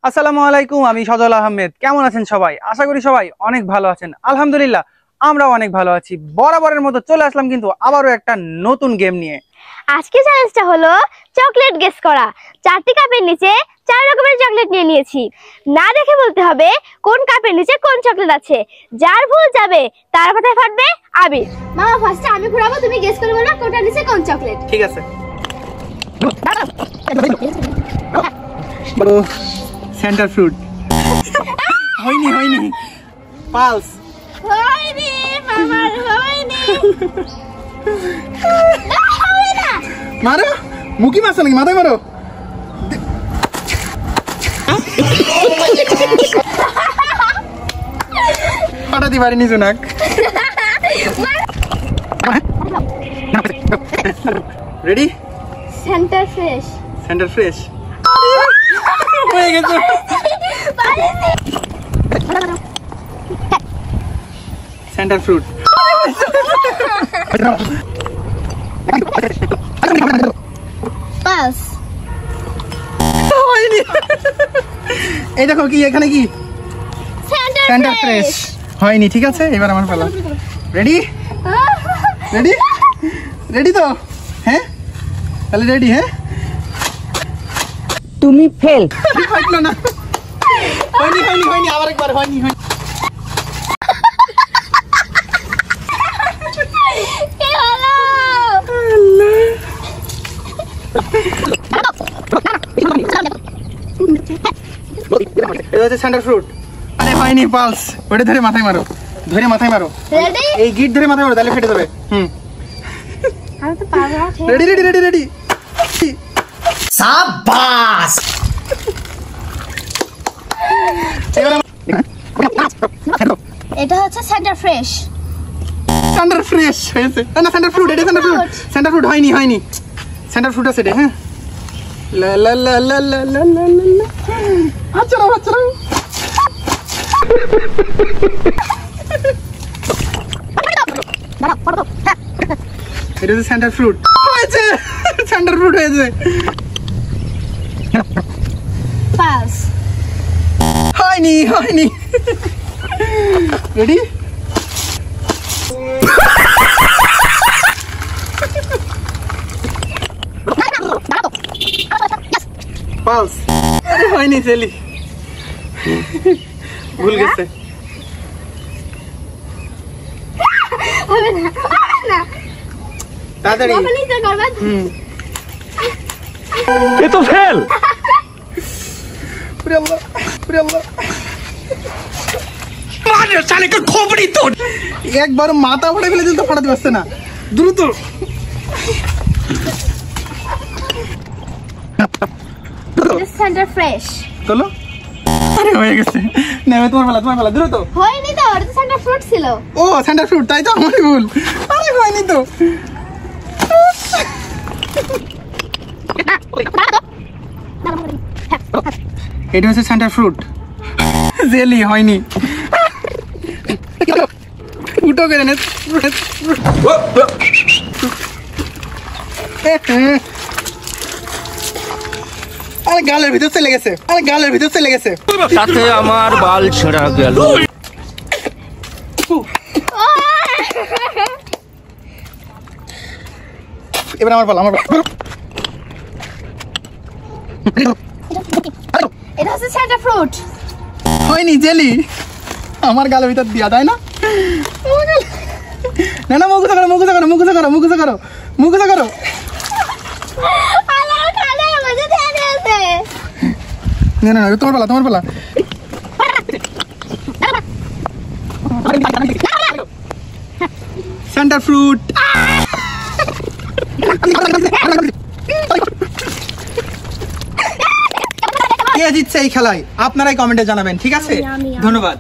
আসসালামু আলাইকুম, আমি সজল আহমেদ। কেমন আছেন সবাই? আশা করি সবাই অনেক ভালো আছেন। আলহামদুলিল্লাহ আমরাও অনেক ভালো আছি। বরাবরের মতো চলে আসলাম কিন্তু আবারও একটা নতুন গেম নিয়ে। আজকে চ্যালেঞ্জটা হলো চকলেট গেস করা। 4টি কাপের নিচে 4 রকমের চকলেট নিয়ে নিয়েছি। না দেখে বলতে হবে কোন কাপের নিচে কোন চকলেট আছে। যার ভুল যাবে তার কথায় ফাটবে আবির। মামা ফার্স্টে আমি ঘুরাবো, তুমি গেস করে বলবা কোনটার নিচে কোন চকলেট। ঠিক আছে। Centre fruit. হয়নি পালস। হয়নি মামার হয়নি। মারো, মুখি মারছো নাকি? মাথায় মারো। হঠাৎই পারিনি জোনাক। Ready? Centre fresh. Centre fresh হয়ে গেছে। Centre fruit. পালস। হয়নি। এই দেখো কি এখানে কি সেন্টার ফ্রেশ। হয়নি, ঠিক আছে এবার আমার পালা। রেডি? রেডি? রেডি তো? হ্যাঁ তাহলে রেডি। হ্যাঁ তুমি ফেল। ফাটলো না। হয়নি আবার একবার। হয়নি। কি হলো? এটা হচ্ছে সেন্টার ফ্রুট। আরে হয়নি, পালস। ওটা ধরে মাথায় মারো, ধরে মাথায় মারো। রেডি? এই গিট ধরে মাথায় মারো, তাহলে ফেটে যাবে। আমি তো পারবো না। রেডি। সাবাস। এটা হচ্ছে সেন্টার ফ্রেশ। সেন্টার ফ্রেশ হয়েছে। না সেন্টার ফ্রুট, এটা সেন্টার ফ্রুট। সেন্টার ফ্রুট হয়নি। সেন্টার ফ্রুট আছে এটা। হ্যাঁ লা লা লা লা লা লা লা লা। আচ্ছা এটা হচ্ছে সেন্টার ফ্রুট। হয়েছে, সেন্টার ফ্রুট হয়েছে। পালস। হয়নি। রেডি? পালস। আরে হয়নি জেলি। ভুল গেছে। হবে না। তাড়াতাড়ি। নিতে করবা। এ তো ফেল। পুরে আল্লাহ। মারে সালে কে খোপড়ি তোর। একবার মাথা ফাটাই ফেলে দিল তো ফাটাতে পারছে না। দ্রুত। Centre fresh. চলো। আরে হয়ে গেছে। নেমে তোমার পালা দ্রুত। হয়নি তো, ওটা তো সেন্টার ফ্রুট ছিল। ও সেন্টার ফ্রুট, তাই তো আমারই ভুল। আরে হয়নি তো। এটা হচ্ছে সেন্টার ফ্রুট। জেলি। হয়নি। উঠো করে নে। আরে গালের ভিতর চলে গেছে। সাথে আমার বাল ছেঁড়া গেল। এবার আমার পালা। এটা হচ্ছে সেন্টার ফ্রুট। হয়নি, জেলি। আমার গালের ভিতর দিয়া, তাই না? না মুখে করো। আমার খালের মধ্যে ধ্যান আছে। না তোমার পালা। Centre fruit. কে জিতছে এই খেলায় আপনারাই কমেন্টে জানাবেন, ঠিক আছে? ধন্যবাদ।